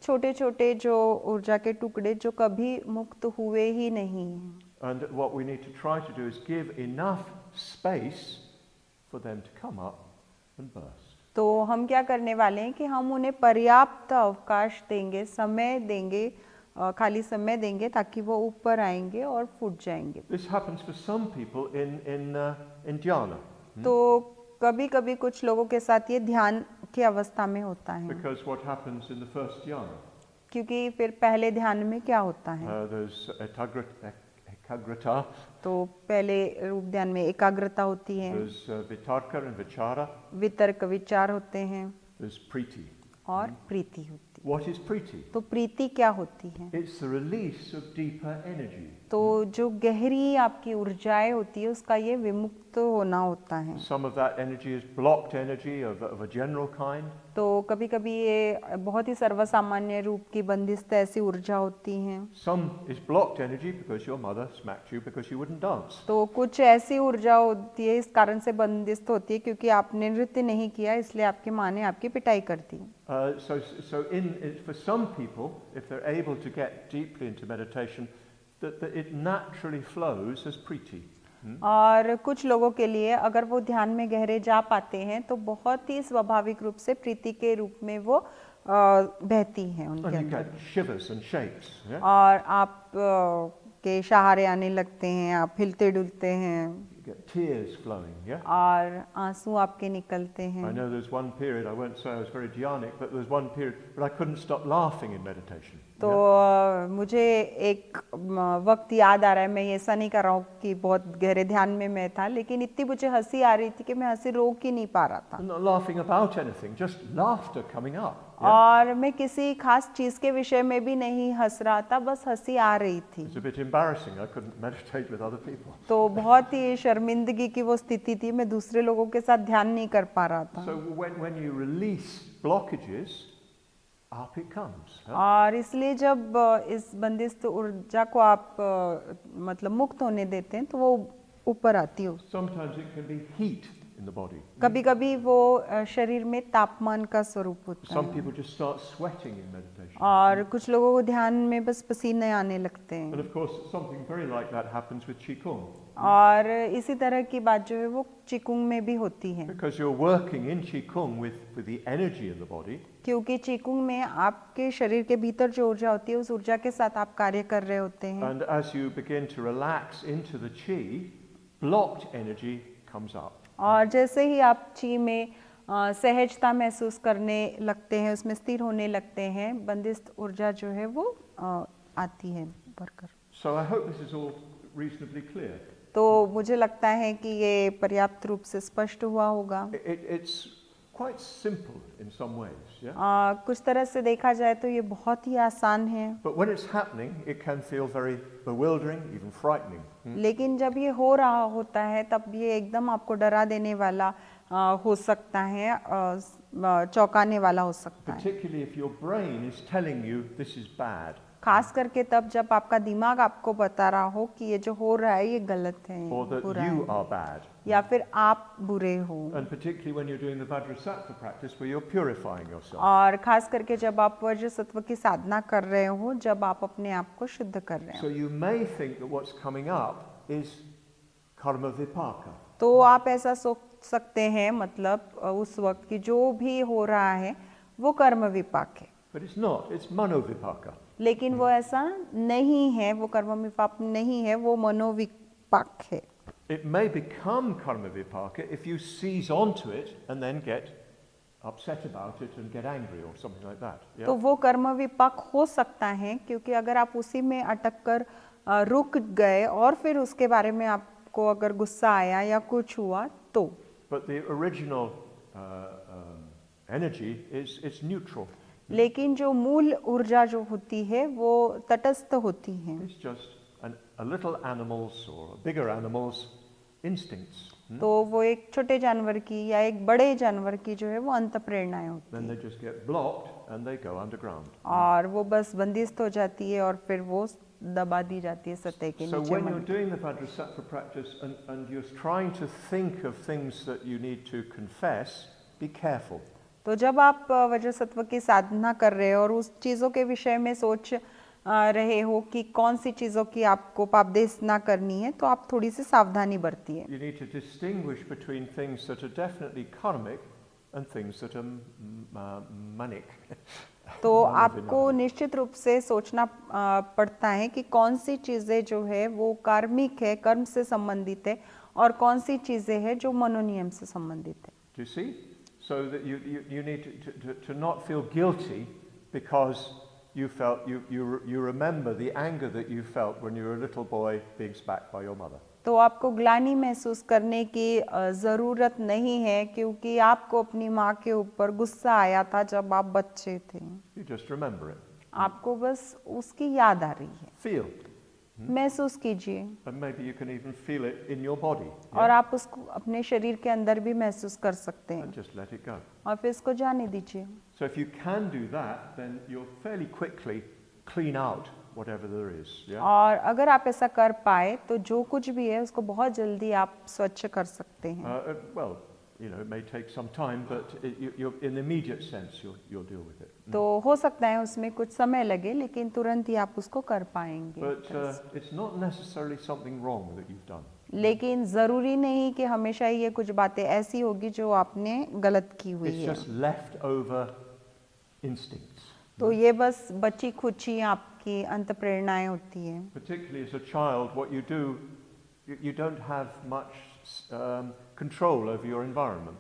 Speaker 2: छोटे छोटे जो ऊर्जा के टुकड़े जो कभी मुक्त हुए ही नहीं हैं।
Speaker 1: And what we need to try to do is give enough space for them to come up and burst.
Speaker 2: तो हम क्या करने वाले हैं कि हम उन्हें पर्याप्त अवकाश देंगे, समय देंगे, खाली समय देंगे ताकि वो ऊपर आएंगे और फूट जाएंगे।
Speaker 1: This happens for some people in dhyana.
Speaker 2: तो कभी कभी कुछ लोगों के साथ ये ध्यान की अवस्था में होता है,
Speaker 1: Because what happens in the first dhyana?
Speaker 2: क्योंकि फिर पहले ध्यान में क्या होता है,
Speaker 1: There's ekagrata,
Speaker 2: तो पहले रूप ध्यान में एकाग्रता होती है,
Speaker 1: there's vitarka and vichara,
Speaker 2: वितर्क विचार होते हैं
Speaker 1: there's priti.
Speaker 2: और प्रीति होती है।
Speaker 1: What is priti?
Speaker 2: तो प्रीति क्या होती है?
Speaker 1: It's the release of deeper energy.
Speaker 2: तो जो गहरी आपकी ऊर्जाएं होती है उसका ये विमुक्त होना होता है।
Speaker 1: Some of that energy is blocked energy of a general kind.
Speaker 2: तो कभी कभी ये बहुत ही सर्वसामान्य रूप की बंदिस्त ऐसी ऊर्जा होती हैं।
Speaker 1: Some is blocked energy because your mother smacked you because you wouldn't dance.
Speaker 2: तो कुछ ऐसी ऊर्जा होती है इस कारण से बंदिस्त होती है क्योंकि आपने नृत्य नहीं किया इसलिए आपकी माँ ने आपकी पिटाई कर दी।
Speaker 1: So for some people, if they're able to get deeply into meditation, that it naturally flows as priti.
Speaker 2: और कुछ लोगों के लिए अगर वो ध्यान में गहरे जा पाते हैं तो बहुत ही स्वाभाविक रूप से प्रीति के रूप में वो बहती हैं उनके
Speaker 1: And you
Speaker 2: अंदर।
Speaker 1: get shivers and shakes. Yeah?
Speaker 2: और आप के सहारे आने लगते हैं, आप हिलते डुलते हैं
Speaker 1: You get tears flowing. Yeah?
Speaker 2: और आंसू आपके निकलते
Speaker 1: I
Speaker 2: हैं।
Speaker 1: know there's one period, I won't say I was very dhyanic, but there was one period where I couldn't stop laughing in meditation.
Speaker 2: तो मुझे एक वक्त याद आ रहा है, मैं ऐसा नहीं कर रहा हूँ कि बहुत गहरे ध्यान में मैं था, लेकिन इतनी मुझे हंसी आ रही थी कि मैं हंसी रोक ही नहीं पा रहा था।
Speaker 1: I'm not laughing about anything, just laughter coming up. Yeah?
Speaker 2: और मैं किसी खास चीज के विषय में भी नहीं हंस रहा था, बस हंसी आ रही थी।
Speaker 1: It's a bit embarrassing. I couldn't meditate with other people.
Speaker 2: तो बहुत ही शर्मिंदगी की वो स्थिति थी, मैं दूसरे लोगों के साथ ध्यान नहीं कर पा रहा था।
Speaker 1: So when you release blockages, up it comes. Huh?
Speaker 2: और इसलिए जब इस बंदिस्त ऊर्जा को आप मतलब मुक्त होने देते हैं तो वो ऊपर आती है।
Speaker 1: Sometimes it can be heat in the body.
Speaker 2: कभी कभी वो शरीर में तापमान का स्वरूप होता
Speaker 1: Some
Speaker 2: है
Speaker 1: people just start sweating in meditation.
Speaker 2: और कुछ लोगों को ध्यान में बस पसीने आने लगते
Speaker 1: And
Speaker 2: हैं।
Speaker 1: of course, something very like that happens with Qigong.
Speaker 2: और इसी तरह की बात जो है वो चिकुंग में भी होती है,
Speaker 1: Because you're working in Qigong with the energy in the body.
Speaker 2: क्योंकि चिकुंग में आपके शरीर के भीतर जो ऊर्जा होती है उस ऊर्जा के साथ आप कार्य कर रहे होते हैं।
Speaker 1: And as you begin to relax into the Qi, blocked energy comes up.
Speaker 2: और जैसे ही आप ची में सहजता महसूस करने लगते हैं, उसमें स्थिर होने लगते हैं, बंदिस्त ऊर्जा जो है वो आती है भरकर।
Speaker 1: So I hope this is all reasonably clear.
Speaker 2: तो मुझे लगता है कि ये पर्याप्त रूप से स्पष्ट हुआ होगा।
Speaker 1: It's quite simple in some ways, yeah?
Speaker 2: कुछ तरह से देखा जाए तो ये बहुत ही आसान है,
Speaker 1: But when it's happening, it can feel very bewildering, even frightening.
Speaker 2: लेकिन जब ये हो रहा होता है तब ये एकदम आपको डरा देने वाला हो सकता है, चौंकाने वाला हो सकता है,
Speaker 1: Particularly if your brain is telling you this is bad,
Speaker 2: खास करके तब जब आपका दिमाग आपको बता रहा हो कि ये जो हो रहा है ये गलत है,
Speaker 1: or that
Speaker 2: बुरा
Speaker 1: you
Speaker 2: है,
Speaker 1: are bad.
Speaker 2: या फिर आप बुरे हो।
Speaker 1: And particularly when you're doing the Vajrasattva practice where you're purifying yourself.
Speaker 2: और खास करके जब आप वज्र सत्व की साधना कर रहे हो, जब आप अपने आप को शुद्ध कर रहे
Speaker 1: So
Speaker 2: हो,
Speaker 1: you may think that what's coming up is karma vipaka.
Speaker 2: तो आप ऐसा सोच सकते हैं, मतलब उस वक्त की जो भी हो रहा है वो कर्म विपाक है,
Speaker 1: But it's not, it's mano vipaka.
Speaker 2: लेकिन वो ऐसा नहीं है, वो कर्म विपाक नहीं है, वो मनोविपाक है।
Speaker 1: It may become karma vipaka if you seize onto it and then get upset about it and get angry or something like that.
Speaker 2: तो
Speaker 1: Yeah?
Speaker 2: वो कर्म विपाक हो सकता है, क्योंकि अगर आप उसी में अटक कर रुक गए और फिर उसके बारे में आपको अगर गुस्सा आया या कुछ हुआ तो।
Speaker 1: But the original energy is it's neutral.
Speaker 2: लेकिन जो मूल ऊर्जा जो होती है वो तटस्थ होती है,
Speaker 1: It's just a little animal's or a bigger animal's instincts.
Speaker 2: तो वो एक छोटे जानवर की या एक बड़े जानवर की जो है वो अंत प्रेरणाएं होती
Speaker 1: Then
Speaker 2: है,
Speaker 1: they just get blocked and they go underground.
Speaker 2: और वो बस बंदिस्त हो जाती है और फिर वो दबा दी जाती है सतह के
Speaker 1: So
Speaker 2: नीचे
Speaker 1: when you're
Speaker 2: मन।
Speaker 1: doing the Vajrasattva practice and you're trying to think of things that you need to confess, be careful.
Speaker 2: तो जब आप वज्र सत्व की साधना कर रहे हो और उस चीज़ों के विषय में सोच रहे हो कि कौन सी चीज़ों की आपको पापदेश ना करनी है, तो आप थोड़ी सी सावधानी बरतिए।
Speaker 1: You need to distinguish between things that are definitely karmic and things that are manic.
Speaker 2: तो आपको निश्चित रूप से सोचना पड़ता है कि कौन सी चीज़ें जो है वो कार्मिक है, कर्म से संबंधित है, और कौन सी चीज़ें हैं जो मनोनियम से संबंधित है।
Speaker 1: Do you see? So that you need to not feel guilty because you felt you remember the anger that you felt when you were a little boy being spanked by your mother.
Speaker 2: तो आपको ग्लानि महसूस करने की ज़रूरत नहीं है, क्योंकि आपको अपनी माँ के ऊपर गुस्सा आया था जब आप बच्चे थे।
Speaker 1: You just remember it.
Speaker 2: आपको बस उसकी याद आ रही है,
Speaker 1: Feel.
Speaker 2: महसूस कीजिए,
Speaker 1: And maybe you can even feel it in your body.
Speaker 2: और आप उसको अपने शरीर के अंदर भी महसूस कर सकते हैं,
Speaker 1: And just let it go.
Speaker 2: और फिर इसको जाने दीजिए।
Speaker 1: So if you can do that, then you'll fairly quickly clean out whatever there is. Yeah?
Speaker 2: और अगर आप ऐसा कर पाए तो जो कुछ भी है उसको बहुत जल्दी आप स्वच्छ कर सकते हैं।
Speaker 1: Well, you know, it may take some time, but in the immediate sense, you'll deal with it.
Speaker 2: तो हो सकता है उसमें कुछ समय लगे, लेकिन तुरंत ही आप उसको कर पाएंगे।
Speaker 1: But it's not necessarily something wrong that you've done.
Speaker 2: लेकिन ज़रूरी नहीं कि हमेशा ये कुछ बातें ऐसी होगी जो आपने गलत की हुई
Speaker 1: It's
Speaker 2: है।
Speaker 1: just leftover instincts.
Speaker 2: तो ये बस बची खुची आपकी अंत प्रेरणाएं होती हैं।
Speaker 1: Particularly as a child, what you do, you don't have much control over your environment.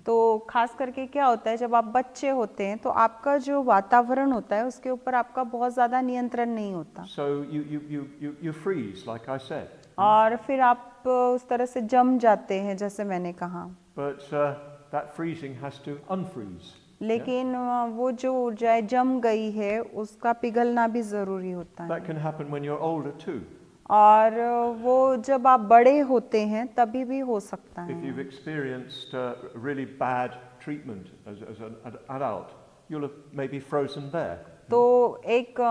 Speaker 2: तो खास करके क्या होता है, जब आप बच्चे होते हैं तो आपका जो वातावरण होता है उसके ऊपर आपका बहुत ज़्यादा नियंत्रण नहीं होता,
Speaker 1: So you freeze, like I said.
Speaker 2: और फिर आप उस तरह से जम जाते हैं, जैसे मैंने कहा।
Speaker 1: But that freezing has to unfreeze.
Speaker 2: लेकिन वो जो ऊर्जा जम गई है उसका पिघलना भी ज़रूरी होता है,
Speaker 1: That can happen when you're older too.
Speaker 2: और वो जब आप बड़े होते हैं तभी भी हो सकता
Speaker 1: If
Speaker 2: है।
Speaker 1: you've experienced really bad treatment as an adult, you'll have maybe frozen there.
Speaker 2: तो एक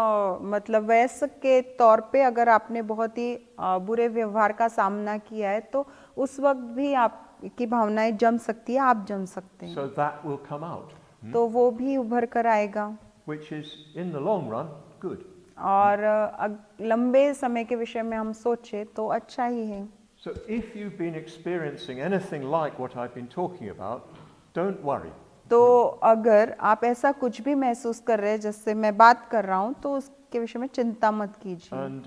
Speaker 2: मतलब वयस्क के तौर पे अगर आपने बहुत ही बुरे व्यवहार का सामना किया है तो उस वक्त भी आपकी भावनाएं जम सकती है, आप जम सकते हैं,
Speaker 1: So that will come out,
Speaker 2: तो वो भी उभर कर आएगा,
Speaker 1: which is in the long run good.
Speaker 2: और लंबे समय के विषय में हम सोचे तो अच्छा ही है।
Speaker 1: So if you've been experiencing anything like what I've been talking about, don't worry.
Speaker 2: तो अगर आप ऐसा कुछ भी महसूस कर रहे हैं जिससे मैं बात कर रहा हूँ, तो उसके विषय में चिंता मत कीजिए।
Speaker 1: And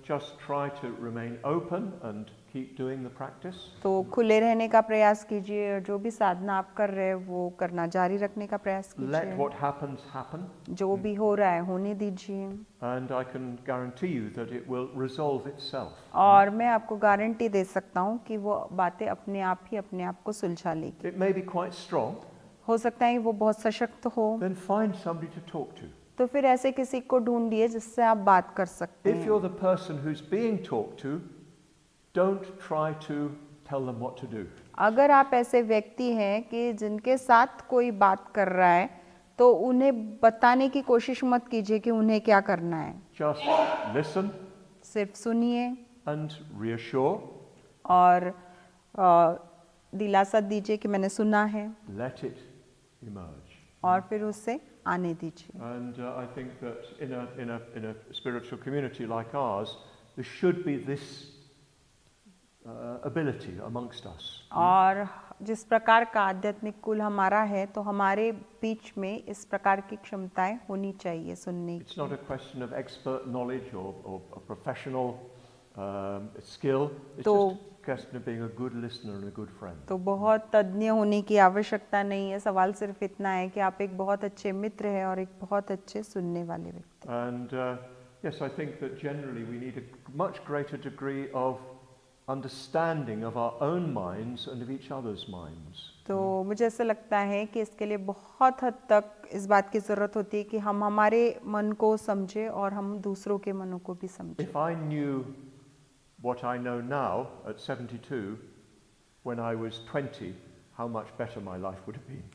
Speaker 1: just try to remain open and keep doing the practice.
Speaker 2: तो खुले रहने का प्रयास कीजिए, और जो भी साधना आप कर रहे हैं वो करना जारी रखने का प्रयास
Speaker 1: Let
Speaker 2: कीजिए।
Speaker 1: what happens happen.
Speaker 2: जो भी हो रहा है होने दीजिए,
Speaker 1: And I can guarantee you that it will resolve itself.
Speaker 2: और मैं आपको गारंटी दे सकता हूँ कि वो बातें अपने आप को सुलझा लेगी।
Speaker 1: It may be quite strong.
Speaker 2: हो सकता है वो बहुत सशक्त हो,
Speaker 1: then find somebody to talk to.
Speaker 2: तो फिर ऐसे किसी को ढूंढिए जिससे आप बात कर सकते
Speaker 1: If
Speaker 2: हैं।
Speaker 1: you're the person who's being talked to, don't try to tell them what to do.
Speaker 2: अगर आप ऐसे व्यक्ति हैं कि जिनके साथ कोई बात कर रहा है, तो उन्हें बताने की कोशिश मत कीजिए कि उन्हें क्या करना है।
Speaker 1: Just listen
Speaker 2: सिर्फ सुनिए
Speaker 1: and reassure.
Speaker 2: और दिलासा दीजिए कि मैंने सुना है,
Speaker 1: Let it emerge.
Speaker 2: और फिर उससे आने दीजिए।
Speaker 1: And I think that in a spiritual community like ours, there should be this ability amongst us.
Speaker 2: और जिस प्रकार का आध्यात्मिक कुल हमारा है, तो हमारे बीच में इस प्रकार की क्षमताएं होनी चाहिए सुनने
Speaker 1: It's
Speaker 2: की।
Speaker 1: not a question of expert knowledge or professional skill. It's
Speaker 2: तो-
Speaker 1: just a question of being a good listener and a good friend.
Speaker 2: तो बहुत तज्ञ होने की आवश्यकता नहीं है, सवाल सिर्फ इतना है कि आप एक बहुत अच्छे मित्र हैं और एक बहुत अच्छे सुनने वाले व्यक्ति।
Speaker 1: And yes, I think that generally we need a much greater degree of understanding of our own minds and of each other's minds.
Speaker 2: तो मुझे ऐसा लगता है कि इसके लिए बहुत हद तक इस बात की ज़रूरत होती है कि हम हमारे मन को समझें और हम दूसरों के मनों को भी समझें।
Speaker 1: If I knew what I know now at 72 when I was 20, how much better my life would have been.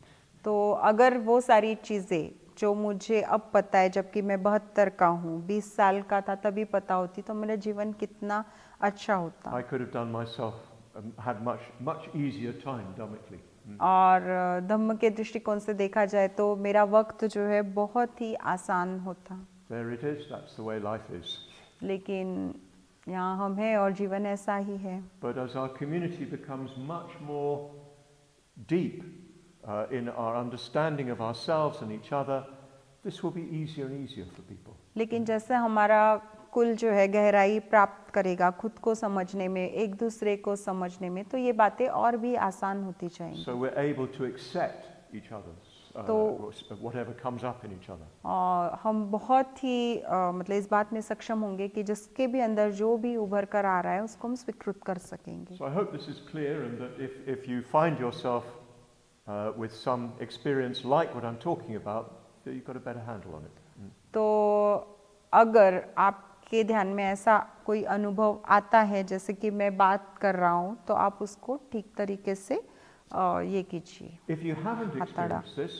Speaker 2: तो अगर वो सारी चीज़ें जो मुझे अब पता है, जबकि मैं 72 का हूँ, 20 साल का था तभी पता होती, तो मेरा जीवन कितना अच्छा होता।
Speaker 1: I could have done myself, had much easier time domically.
Speaker 2: और धम्म के दृष्टिकोण से देखा जाए तो मेरा वक्त जो है बहुत ही आसान होता,
Speaker 1: There it is, that's the way life is.
Speaker 2: लेकिन यहाँ हम हैं और जीवन ऐसा ही है।
Speaker 1: But as our community becomes much more deep in our understanding of ourselves and each other, this will be easier and easier for people.
Speaker 2: लेकिन जैसे हमारा कुल जो है गहराई प्राप्त करेगा खुद को समझने में, एक दूसरे को समझने में, तो ये बातें और भी आसान होती जाएंगी।
Speaker 1: So we're able to accept each other's, whatever comes up in each other.
Speaker 2: और हम बहुत ही मतलब इस बात में सक्षम होंगे कि जिसके भी अंदर जो भी उभर कर आ रहा है उसको हम स्वीकृत कर सकेंगे।
Speaker 1: So I hope this is clear, and that if you find yourself with some experience like what I'm talking about, that you've got a better handle on it.
Speaker 2: तो अगर आपके ध्यान में ऐसा कोई अनुभव आता है जैसे कि मैं बात कर रहा हूँ, तो आप उसको ठीक तरीके से ये कीजिए।
Speaker 1: If you haven't experienced this,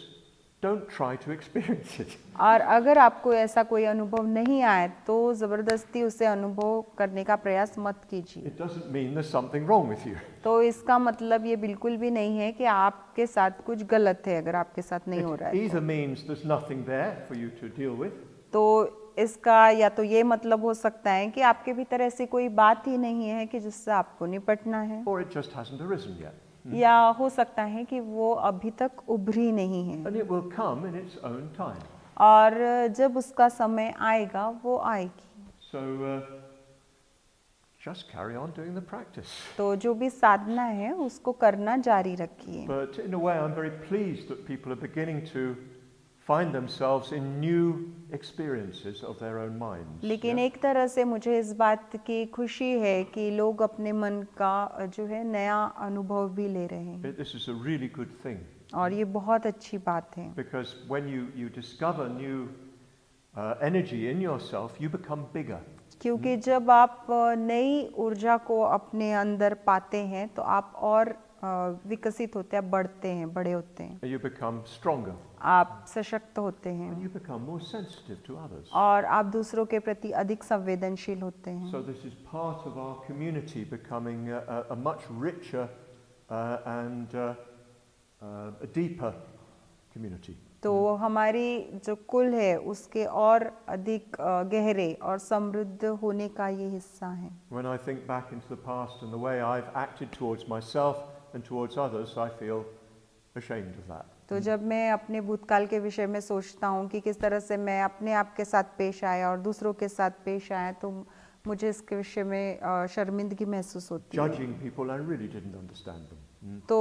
Speaker 1: don't try to experience it.
Speaker 2: और अगर आपको ऐसा कोई अनुभव नहीं आए तो ज़बरदस्ती उसे अनुभव करने का प्रयास मत कीजिए।
Speaker 1: It doesn't mean there's something wrong with you.
Speaker 2: तो इसका मतलब ये बिल्कुल भी नहीं है कि आपके साथ कुछ गलत है अगर आपके साथ नहीं हो रहा
Speaker 1: It
Speaker 2: है।
Speaker 1: either means there's nothing there for you to deal with,
Speaker 2: तो इसका या तो ये मतलब हो सकता है कि आपके भीतर ऐसी कोई बात ही नहीं है कि जिससे आपको निपटना है,
Speaker 1: or it just hasn't arisen yet.
Speaker 2: या हो सकता है कि वो अभी तक उभरी नहीं है,
Speaker 1: And it will come in its own time.
Speaker 2: और जब उसका समय आएगा वो आएगी।
Speaker 1: So just carry on doing the practice.
Speaker 2: तो जो भी साधना है उसको करना जारी रखिए।
Speaker 1: But in a way, I'm very pleased that people are beginning to find themselves in new experiences of their own minds.
Speaker 2: लेकिन
Speaker 1: yeah?
Speaker 2: एक तरह से मुझे इस बात की खुशी है कि लोग अपने मन का जो है नया अनुभव भी ले रहे हैं,
Speaker 1: This is a really good thing,
Speaker 2: और ये बहुत अच्छी बात है,
Speaker 1: because when you discover new energy in yourself, you become bigger.
Speaker 2: क्योंकि जब आप नई ऊर्जा को अपने अंदर पाते हैं तो आप और विकसित होते हैं, बढ़ते हैं, बड़े होते हैं,
Speaker 1: You become stronger,
Speaker 2: आप सशक्त होते
Speaker 1: and
Speaker 2: हैं
Speaker 1: you become more sensitive to others.
Speaker 2: और आप दूसरों के प्रति अधिक संवेदनशील होते हैं।
Speaker 1: So this is part of our community becoming a much richer and a deeper community.
Speaker 2: तो हमारी जो कुल है उसके और अधिक गहरे और समृद्ध होने का ये हिस्सा है।
Speaker 1: When I think back into the past and the way I've acted towards myself and towards others, I feel ashamed of that.
Speaker 2: तो जब मैं अपने भूतकाल के विषय में सोचता हूँ कि किस तरह से मैं अपने आप के साथ पेश आया और दूसरों के साथ पेश आया, तो मुझे इसके विषय में शर्मिंदगी महसूस होती है।
Speaker 1: Judging people, I really didn't understand them.
Speaker 2: तो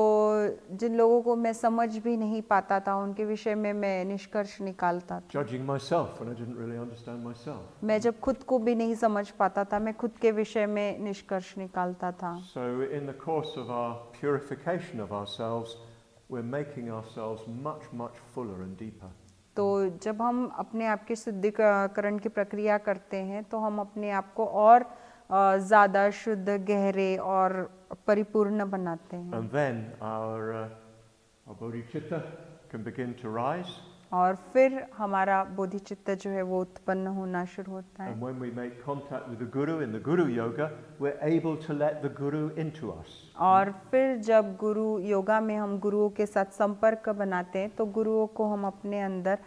Speaker 2: जिन लोगों को मैं समझ भी नहीं पाता था उनके विषय में मैं निष्कर्ष निकालता था।
Speaker 1: Judging myself when I didn't really understand myself.
Speaker 2: मैं जब खुद को भी नहीं समझ पाता था, मैं खुद के विषय में निष्कर्ष निकालता था।
Speaker 1: So in the course of our purification of ourselves, we're making ourselves much, much fuller and deeper.
Speaker 2: तो जब हम अपने आप की शुद्धिकरण की प्रक्रिया करते हैं तो हम अपने आप को और ज़्यादा शुद्ध, गहरे और परिपूर्ण बनाते हैं
Speaker 1: And then our bodhicitta can begin to rise.
Speaker 2: और फिर हमारा बोधिचित्त जो है वो उत्पन्न होना शुरू होता है
Speaker 1: And when we make contact with the Guru in the Guru Yoga, we're able to let the Guru into us.
Speaker 2: और फिर जब गुरु योगा में हम गुरुओं के साथ संपर्क बनाते हैं तो गुरुओं को हम अपने अंदर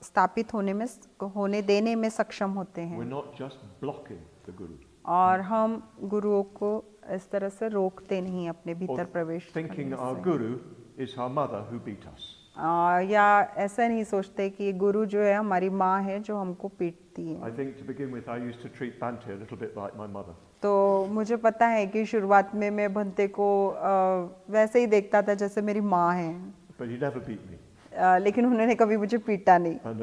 Speaker 2: स्थापित होने देने में सक्षम होते
Speaker 1: We're
Speaker 2: हैं
Speaker 1: not just blocking the Guru.
Speaker 2: और हम गुरुओं को इस तरह से रोकते नहीं अपने भीतर
Speaker 1: Or
Speaker 2: प्रवेश
Speaker 1: thinking
Speaker 2: करने
Speaker 1: our
Speaker 2: से।
Speaker 1: Guru is our mother who beat us.
Speaker 2: या ऐसा नहीं सोचते कि गुरु जो है हमारी माँ है जो हमको पीटती है।
Speaker 1: I think to begin with, I used to treat Bhante a little bit like my mother.
Speaker 2: तो मुझे पता है कि शुरुआत में मैं भंते को वैसे ही देखता था जैसे मेरी माँ है,
Speaker 1: But he never beat me.
Speaker 2: लेकिन उन्होंने कभी मुझे पीटा नहीं।
Speaker 1: And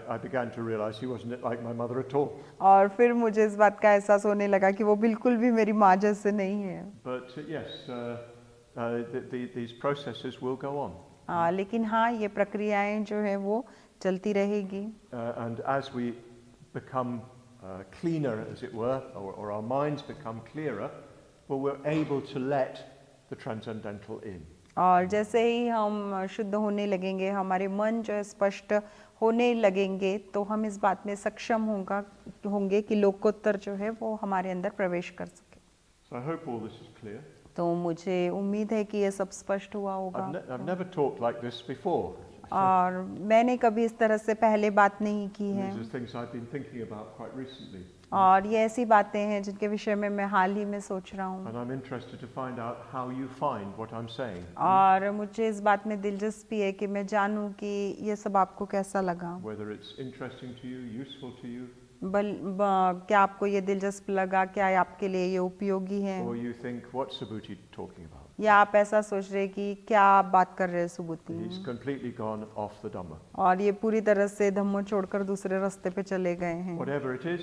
Speaker 1: I began to realize he wasn't like my mother at all.
Speaker 2: और फिर मुझे इस बात का एहसास होने लगा कि वो बिल्कुल भी मेरी माँ जैसे नहीं है।
Speaker 1: But yes, these processes will go on.
Speaker 2: लेकिन हाँ, ये प्रक्रियाएं जो है वो चलती रहेगी
Speaker 1: And as we become cleaner, as it were, or our minds become clearer, well, we're able to let the transcendental in.
Speaker 2: और जैसे ही हम शुद्ध होने लगेंगे, हमारे मन जो है स्पष्ट होने लगेंगे, तो हम इस बात में सक्षम होंगे कि लोकोत्तर जो है वो हमारे अंदर प्रवेश कर सके।
Speaker 1: So I hope all this is clear.
Speaker 2: तो मुझे उम्मीद है कि ये सब स्पष्ट हुआ होगा।
Speaker 1: I've never talked like this before.
Speaker 2: और मैंने कभी इस तरह से पहले बात नहीं की है
Speaker 1: These are things I've been thinking about quite recently.
Speaker 2: और ये ऐसी बातें हैं जिनके विषय में मैं हाल ही में सोच रहा हूँ
Speaker 1: And I'm interested to find out how you find what I'm saying.
Speaker 2: और मुझे इस बात में दिलचस्पी है कि मैं जानूं कि ये सब आपको कैसा लगा।
Speaker 1: Whether it's interesting to you, useful to you,
Speaker 2: क्या आपको ये दिलचस्प लगा, क्या आपके लिए ये उपयोगी है,
Speaker 1: or you think, what's Subhuti talking about?
Speaker 2: या आप ऐसा सोच रहे कि क्या आप बात कर रहे हैं सुबुद्धि।
Speaker 1: He's completely gone off the Dhamma.
Speaker 2: और ये पूरी तरह से धम्म छोड़कर दूसरे रास्ते पे चले गए हैं।
Speaker 1: Whatever it is,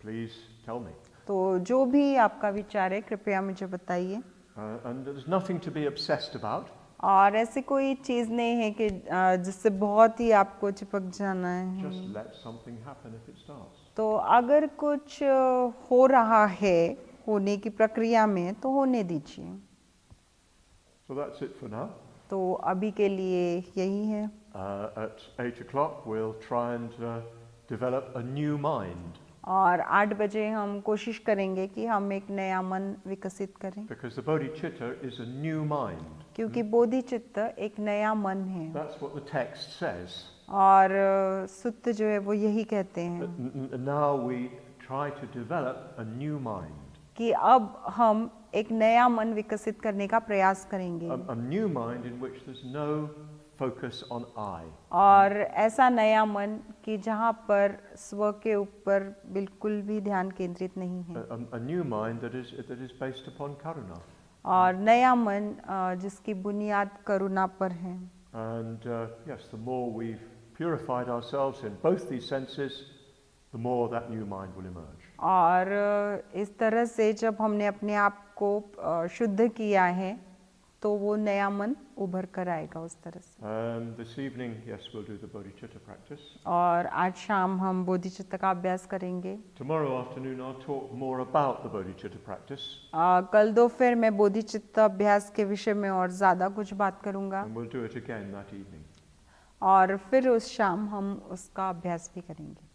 Speaker 1: please tell me.
Speaker 2: तो जो भी आपका विचार है कृपया मुझे बताइए।
Speaker 1: And there's nothing to be obsessed about.
Speaker 2: और ऐसी कोई चीज़ नहीं है कि जिससे बहुत ही आपको चिपक जाना है।
Speaker 1: Just let something happen if it starts.
Speaker 2: तो अगर कुछ हो रहा है होने की प्रक्रिया में तो होने दीजिए।
Speaker 1: So that's it for now.
Speaker 2: तो अभी के लिए यही है।
Speaker 1: At 8 o'clock we'll try and develop a new mind.
Speaker 2: और 8 बजे हम कोशिश करेंगे कि हम एक नया मन विकसित करें
Speaker 1: Because the bodhicitta is a new mind.
Speaker 2: क्योंकि बोधिचित्त एक नया मन है
Speaker 1: That's what the text says.
Speaker 2: और सुत्त जो है वो यही कहते हैं
Speaker 1: Now we try to develop a new mind.
Speaker 2: कि अब हम एक नया मन विकसित करने का प्रयास करेंगे
Speaker 1: A new mind in which there's no focus on I.
Speaker 2: और ऐसा नया मन कि जहाँ पर स्व के ऊपर बिल्कुल भी ध्यान केंद्रित नहीं है
Speaker 1: A new mind that is based upon karuna.
Speaker 2: और नया मन जिसकी बुनियाद करुणा पर है
Speaker 1: And yes, the more we've purified ourselves in both these senses, the more that new mind will emerge.
Speaker 2: और इस तरह से जब हमने अपने आप को शुद्ध किया है तो वो नया मन उभर कर आएगा उस तरह से
Speaker 1: This evening, yes, we'll do the bodhicitta practice.
Speaker 2: और आज शाम हम बोधिचित्त का अभ्यास करेंगे
Speaker 1: Tomorrow afternoon, I'll talk more about the bodhicitta practice.
Speaker 2: कल दोपहर में बोधिचित्त अभ्यास के विषय में और ज़्यादा कुछ बात करूँगा
Speaker 1: And we'll do it again that evening.
Speaker 2: और फिर उस शाम हम उसका अभ्यास भी करेंगे।